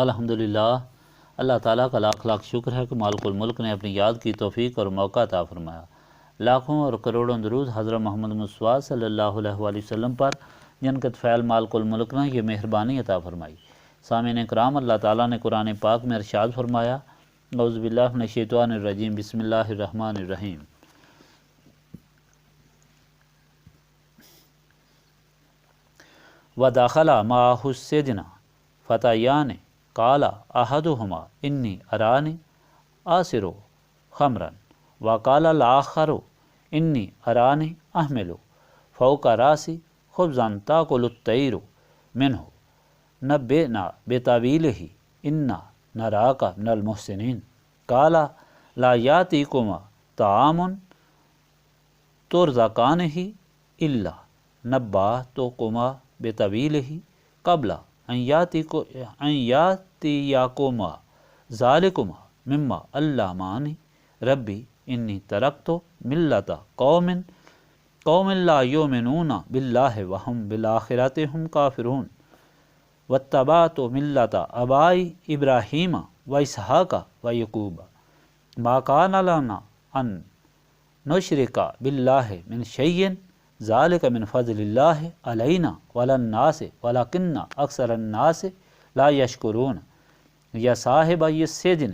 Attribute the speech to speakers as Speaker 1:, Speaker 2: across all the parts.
Speaker 1: الحمدللہ، اللہ تعالیٰ کا لاکھ لاکھ شکر ہے کہ مالک الملک نے اپنی یاد کی توفیق اور موقع عطا فرمایا۔ لاکھوں اور کروڑوں درود حضرت محمد مصطفیٰ صلی اللہ علیہ وآلہ وسلم پر، جن کے فعل مالک الملک نے یہ مہربانی عطا فرمائی۔ سامعین کرام، اللہ تعالیٰ نے قرآن پاک میں ارشاد فرمایا، اعوذ باللہ من الشیطان الرجیم، بسم اللہ الرحمن الرحیم۔ وَدَخَلَ مَعَهُ السِّجْنَ فَتَيَّانِ قَالَ أَحَدُهُمَا إِنِّي أَرَانِي آسِرُ خَمْرًا وَقَالَ الْآخَرُ إِنِّي أَرَانِي أَحْمِلُ فَوْقَ رَأْسِي خُبْزًا تَأْكُلُ الطَّيْرُ مِنْهُ نَبِّئْنَا بِتَأْوِيلِهِ إِنَّا نَرَاكَ مِنَ الْمُحْسِنِينَ قَالَ لَا يَأْتِيكُمَا طَعَامٌ تُرْزَقَانِهِ إِلَّا نَبَّأْتُكُمَا بِتَأْوِيلِهِ قبل ان یاتیکما ذالکما مما علمانی ربی انی ترکت ملت قوم لا یؤمنون باللہ وهم بالآخرۃ هم کافرون واتبعت ملت آبائی ابراہیم واسحاق ویعقوب ما کان لنا ان نشرک باللہ من شیء ذالک من فضل اللہ علینا وعلی الناس ولکن اکثر الناس لا یشکرون یا صاحب السجن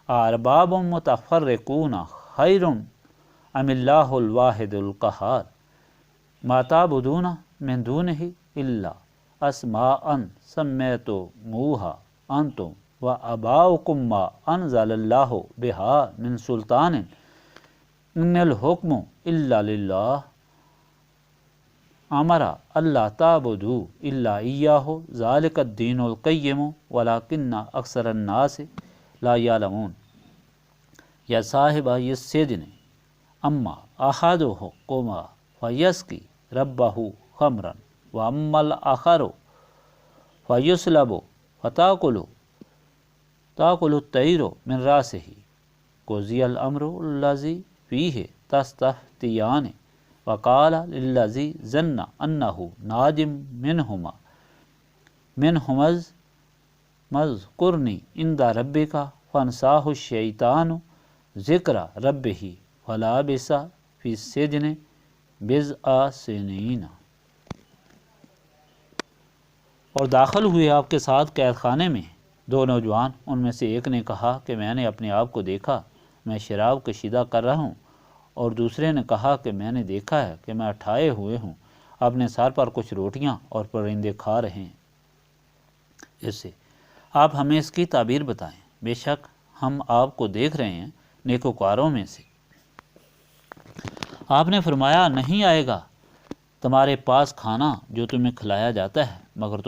Speaker 1: ارباب متفرقون خیر ام اللہ الواحد القہار ما تعبدون من دونہ الا اسماء سمیتموها انتم وآباؤکم ما انزل اللہ بہا من سلطان ان الحکم الا للہ امرا اللہ تعبدوا الا ایاہ ذالک الدین القیم ولکن اکثر الناس لا یعلمون یا صاحب السجن اما احدکما فیسقی ربہ خمرا واما الاخر فیصلب فتاکل الطیر من راسہ قضی الامر الذی فیہ تستفتیان وقال للذی ظن انہ ناج منہما اذکرنی عند ربک فانساہ الشیطان ذکر ربہ فلبث فی السجن بضع سنین۔ اور داخل ہوئے آپ کے ساتھ قید خانے میں دو نوجوان، ان میں سے ایک نے کہا کہ میں نے اپنے آپ کو دیکھا میں شراب کشیدہ کر رہا ہوں، اور دوسرے نے کہا کہ میں نے دیکھا ہے کہ میں اٹھائے ہوئے ہوں، اپنے سر پر کچھ روٹیاں اور پرندے کھا رہے ہیں۔ اس سے آپ ہمیں اس کی تعبیر بتائیں، بے شک ہم آپ کو دیکھ رہے ہیں نیکوکاروں میں سے۔ آپ نے فرمایا، نہیں آئے گا تمہارے پاس کھانا جو تمہیں کھلایا جاتا ہے مگر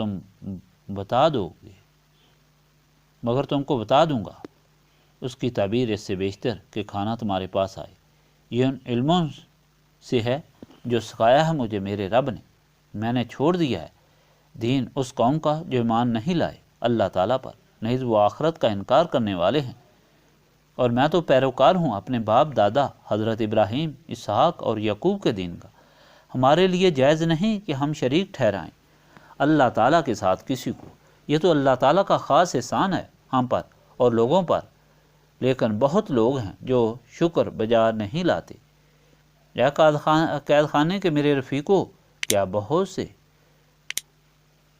Speaker 1: تم کو بتا دوں گا اس کی تعبیر اس سے بیشتر کہ کھانا تمہارے پاس آئے۔ یہ ان علموں سے ہے جو سکھایا ہے مجھے میرے رب نے۔ میں نے چھوڑ دیا ہے دین اس قوم کا جو ایمان نہیں لائے اللہ تعالیٰ پر، نیز وہ آخرت کا انکار کرنے والے ہیں، اور میں تو پیروکار ہوں اپنے باپ دادا حضرت ابراہیم، اسحاق اور یعقوب کے دین کا۔ ہمارے لیے جائز نہیں کہ ہم شریک ٹھہرائیں اللہ تعالیٰ کے ساتھ کسی کو، یہ تو اللہ تعالیٰ کا خاص احسان ہے ہم پر اور لوگوں پر، لیکن بہت لوگ ہیں جو شکر بجا نہیں لاتے۔ یا قید خانے کے میرے رفیقوں، کیا بہت سے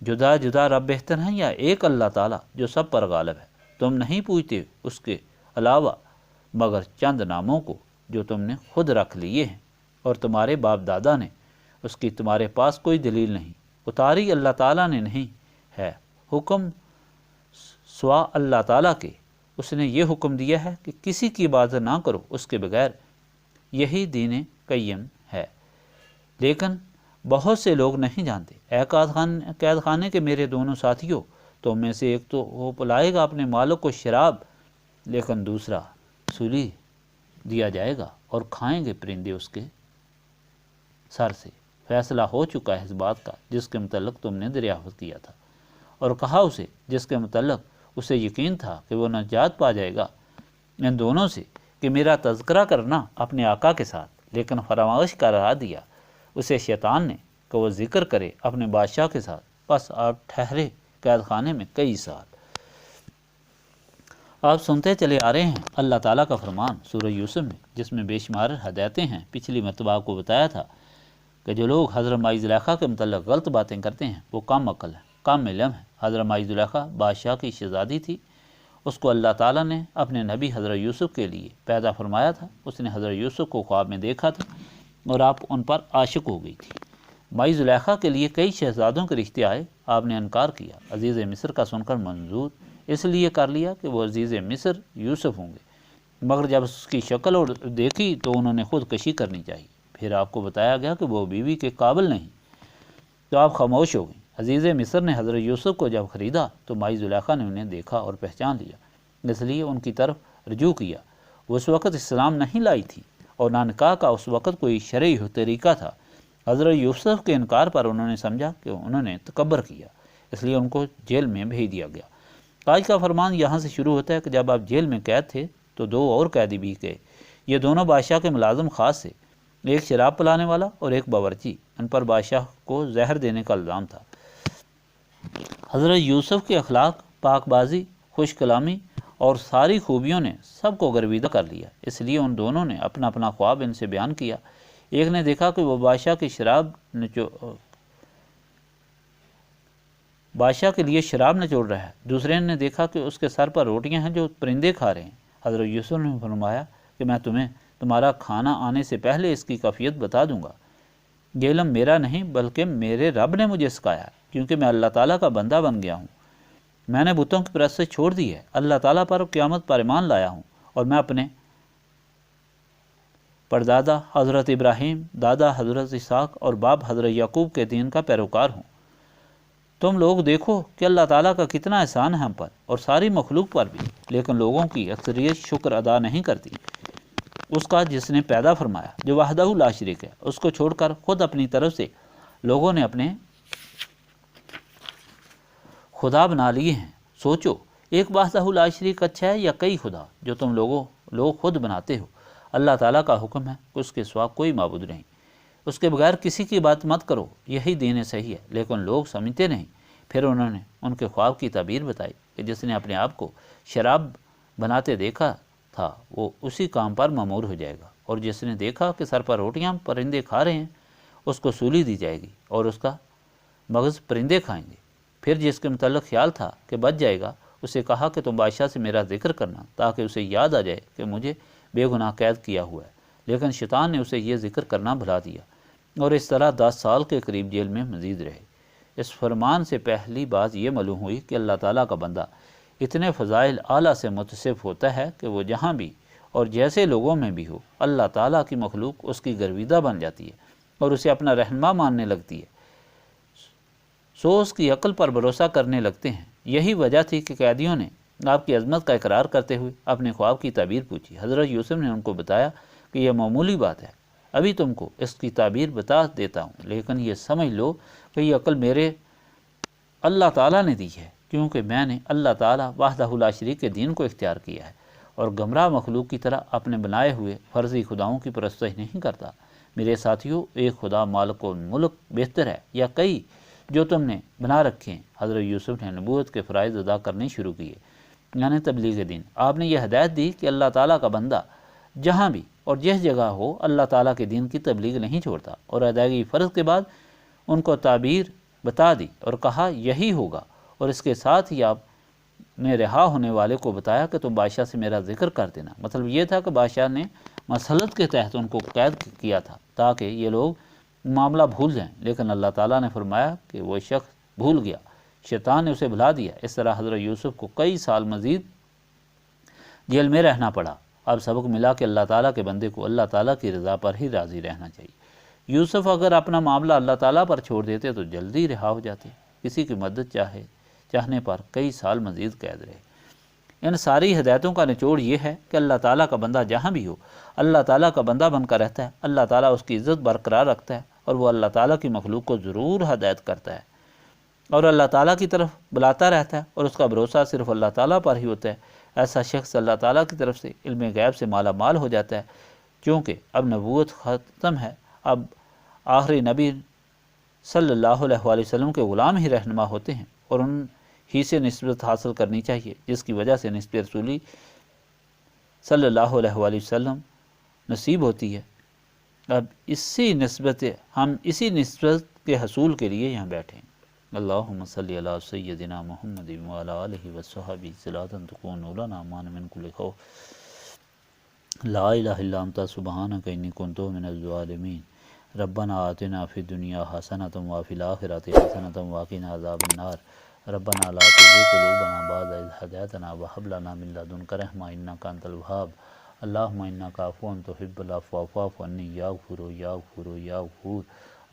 Speaker 1: جدا جدا رب بہتر ہیں یا ایک اللہ تعالیٰ جو سب پر غالب ہے؟ تم نہیں پوچھتے اس کے علاوہ مگر چند ناموں کو جو تم نے خود رکھ لیے ہیں، اور تمہارے باپ دادا نے اس کی تمہارے پاس کوئی دلیل نہیں اتاری اللہ تعالیٰ نے نہیں ہے حکم سوا اللہ تعالیٰ کے۔ اس نے یہ حکم دیا ہے کہ کسی کی عبادت نہ کرو اس کے بغیر، یہی دین قیم ہے، لیکن بہت سے لوگ نہیں جانتے۔ اے قید خانے کے میرے دونوں ساتھیوں، تو میں سے ایک تو وہ پلائے گا اپنے مالک کو شراب، لیکن دوسرا سولی دیا جائے گا اور کھائیں گے پرندے اس کے سر سے۔ فیصلہ ہو چکا ہے اس بات کا جس کے متعلق تم نے دریافت کیا تھا، اور کہا اسے جس کے متعلق اسے یقین تھا کہ وہ نجات پا جائے گا ان دونوں سے، کہ میرا تذکرہ کرنا اپنے آقا کے ساتھ، لیکن فراموش کرا دیا اسے شیطان نے کہ وہ ذکر کرے اپنے بادشاہ کے ساتھ۔ بس آپ ٹھہرے قید خانے میں کئی سال۔ آپ سنتے چلے آ رہے ہیں اللہ تعالیٰ کا فرمان سورہ یوسف میں، جس میں بے شمار ہدایتیں ہیں۔ پچھلی مرتبہ آپ کو بتایا تھا کہ جو لوگ حضرت مائی زلیخا کے متعلق غلط باتیں کرتے ہیں وہ کم عقل ہیں، کم علم ہے۔ حضرت مائی زلیخا بادشاہ کی شہزادی تھی، اس کو اللہ تعالیٰ نے اپنے نبی حضرت یوسف کے لیے پیدا فرمایا تھا۔ اس نے حضرت یوسف کو خواب میں دیکھا تھا اور آپ ان پر عاشق ہو گئی تھی۔ مائی زلیخا کے لیے کئی شہزادوں کے رشتے آئے، آپ نے انکار کیا۔ عزیز مصر کا سن کر منظور اس لیے کر لیا کہ وہ عزیز مصر یوسف ہوں گے، مگر جب اس کی شکل اور دیکھی تو انہوں نے خودکشی کرنی چاہیے۔ پھر آپ کو بتایا گیا کہ وہ بیوی کے قابل نہیں، تو آپ خاموش ہو گئیں۔ عزیز مصر نے حضرت یوسف کو جب خریدا تو مائی زلیخا نے انہیں دیکھا اور پہچان لیا، اس لیے ان کی طرف رجوع کیا۔ وہ اس وقت اسلام نہیں لائی تھی اور نہ نکاح کا اس وقت کوئی شرعی طریقہ تھا۔ حضرت یوسف کے انکار پر انہوں نے سمجھا کہ انہوں نے تکبر کیا، اس لیے ان کو جیل میں بھیج دیا گیا۔ آج کا فرمان یہاں سے شروع ہوتا ہے کہ جب آپ جیل میں قید تھے تو دو اور قیدی بھی گئے۔ یہ دونوں بادشاہ کے ملازم خاص تھے، ایک شراب پلانے والا اور ایک باورچی۔ ان پر بادشاہ کو زہر دینے کا الزام تھا۔ حضرت یوسف کے اخلاق، پاک بازی، خوش کلامی اور ساری خوبیوں نے سب کو گرویدہ کر لیا، اس لیے ان دونوں نے اپنا اپنا خواب ان سے بیان کیا۔ ایک نے دیکھا کہ وہ بادشاہ کے لیے شراب نچوڑ رہا ہے، دوسرے نے دیکھا کہ اس کے سر پر روٹیاں ہیں جو پرندے کھا رہے ہیں۔ حضرت یوسف نے فرمایا کہ میں تمہیں تمہارا کھانا آنے سے پہلے اس کی کیفیت بتا دوں گا۔ یہ علم میرا نہیں بلکہ میرے رب نے مجھے سکھایا، کیونکہ میں اللہ تعالیٰ کا بندہ بن گیا ہوں۔ میں نے بتوں کی پرستش چھوڑ دی ہے، اللہ تعالیٰ پر قیامت پر ایمان لایا ہوں، اور میں اپنے پردادا حضرت ابراہیم، دادا حضرت اسحاق اور باپ حضرت یعقوب کے دین کا پیروکار ہوں۔ تم لوگ دیکھو کہ اللہ تعالیٰ کا کتنا احسان ہے ہم پر اور ساری مخلوق پر بھی، لیکن لوگوں کی اکثریت شکر ادا نہیں کرتی۔ اس کا جس نے پیدا فرمایا، جو وحدہ لا شریک ہے، اس کو چھوڑ کر خود اپنی طرف سے لوگوں نے اپنے خدا بنا لیے ہیں۔ سوچو، ایک وحدہ لا شریک اچھا ہے یا کئی خدا جو تم لوگ خود بناتے ہو؟ اللہ تعالیٰ کا حکم ہے کہ اس کے سوا کوئی معبود نہیں، اس کے بغیر کسی کی بات مت کرو، یہی دین صحیح ہے، لیکن لوگ سمجھتے نہیں۔ پھر انہوں نے ان کے خواب کی تعبیر بتائی کہ جس نے اپنے آپ کو شراب بناتے دیکھا تھا وہ اسی کام پر مامور ہو جائے گا، اور جس نے دیکھا کہ سر پر روٹیاں پرندے کھا رہے ہیں اس کو سولی دی جائے گی اور اس کا مغز پرندے کھائیں گے۔ پھر جس کے متعلق خیال تھا کہ بچ جائے گا، اسے کہا کہ تم بادشاہ سے میرا ذکر کرنا تاکہ اسے یاد آ جائے کہ مجھے بے گناہ قید کیا ہوا ہے، لیکن شیطان نے اسے یہ ذکر کرنا بھلا دیا، اور اس طرح 10 سال کے قریب جیل میں مزید رہے۔ اس فرمان سے پہلی بات یہ معلوم ہوئی کہ اللہ تعالیٰ کا بندہ اتنے فضائل اعلیٰ سے متصف ہوتا ہے کہ وہ جہاں بھی اور جیسے لوگوں میں بھی ہو، اللہ تعالیٰ کی مخلوق اس کی گرویدہ بن جاتی ہے اور اسے اپنا رہنما ماننے لگتی ہے، اس کی عقل پر بھروسہ کرنے لگتے ہیں۔ یہی وجہ تھی کہ قیدیوں نے آپ کی عظمت کا اقرار کرتے ہوئے اپنے خواب کی تعبیر پوچھی۔ حضرت یوسف نے ان کو بتایا کہ یہ معمولی بات ہے، ابھی تم کو اس کی تعبیر بتا دیتا ہوں، لیکن یہ سمجھ لو کہ یہ عقل میرے اللہ تعالیٰ نے دی ہے، کیونکہ میں نے اللہ تعالیٰ وحدہ لا شریک کے دین کو اختیار کیا ہے، اور گمراہ مخلوق کی طرح اپنے بنائے ہوئے فرضی خداؤں کی پرستش نہیں کرتا۔ میرے ساتھیوں، ایک خدا مالک و ملک بہتر ہے یا کئی جو تم نے بنا رکھے ہیں؟ حضرت یوسف نے نبوت کے فرائض ادا کرنے شروع کیے، یعنی تبلیغ دین۔ آپ نے یہ ہدایت دی کہ اللہ تعالیٰ کا بندہ جہاں بھی اور جس جگہ ہو اللہ تعالیٰ کے دین کی تبلیغ نہیں چھوڑتا، اور ادائیگی فرض کے بعد ان کو تعبیر بتا دی اور کہا یہی ہوگا، اور اس کے ساتھ ہی آپ نے رہا ہونے والے کو بتایا کہ تم بادشاہ سے میرا ذکر کر دینا۔ مطلب یہ تھا کہ بادشاہ نے مسلط کے تحت ان کو قید کیا تھا تاکہ یہ لوگ معاملہ بھول جائیں، لیکن اللہ تعالیٰ نے فرمایا کہ وہ شخص بھول گیا، شیطان نے اسے بھلا دیا۔ اس طرح حضرت یوسف کو کئی سال مزید جیل میں رہنا پڑا۔ اب سبق ملا کہ اللہ تعالیٰ کے بندے کو اللہ تعالیٰ کی رضا پر ہی راضی رہنا چاہیے۔ یوسف اگر اپنا معاملہ اللہ تعالیٰ پر چھوڑ دیتے تو جلدی رہا ہو جاتے، کسی کی مدد چاہنے پر کئی سال مزید قید رہے۔ ان ساری ہدایتوں کا نچوڑ یہ ہے کہ اللہ تعالیٰ کا بندہ جہاں بھی ہو اللہ تعالیٰ کا بندہ بن کر رہتا ہے، اللہ تعالیٰ اس کی عزت برقرار رکھتا ہے، اور وہ اللہ تعالیٰ کی مخلوق کو ضرور ہدایت کرتا ہے اور اللہ تعالیٰ کی طرف بلاتا رہتا ہے، اور اس کا بھروسہ صرف اللہ تعالیٰ پر ہی ہوتا ہے۔ ایسا شخص اللہ تعالیٰ کی طرف سے علم غیب سے مالا مال ہو جاتا ہے، کیونکہ اب نبوت ختم ہے، اب آخری نبی صلی اللہ علیہ وسلم کے غلام ہی رہنما ہوتے ہیں، اور ان ہی سے نسبت حاصل کرنی چاہیے، جس کی وجہ سے نسبت رسولی صلی اللہ علیہ وآلہ وسلم نصیب ہوتی ہے۔ اب ہم اسی نسبت کے حصول کے لیے یہاں بیٹھے ہیں۔ اللہم صلی علی سیدنا محمد وعلی آلہ وصحبہ صلاۃ تکون لنا مان من کل خوف لا الہ الا انت سبحانک انی کنت من الظالمین ربنا آتنا فی الدنیا حسنۃ وفی الآخرۃ حسنۃ وقنا عذاب النار ربنا لا تزغ قلوبنا بعد اذ ہدیتنا وہب لنا من لدنک رحمۃ انک انت الوہاب اللہم انک عفو تحب العفو فاعف عنی یا غفور یا غفور یا غفور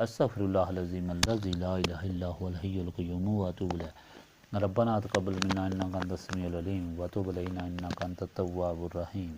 Speaker 1: استغفر اللہ العظیم الذی لا الہ الا هو الحی القیوم واتوب الیہ ربنا تقبل منا انک انت السمیع العلیم وتب علینا انک انت التواب الرحیم۔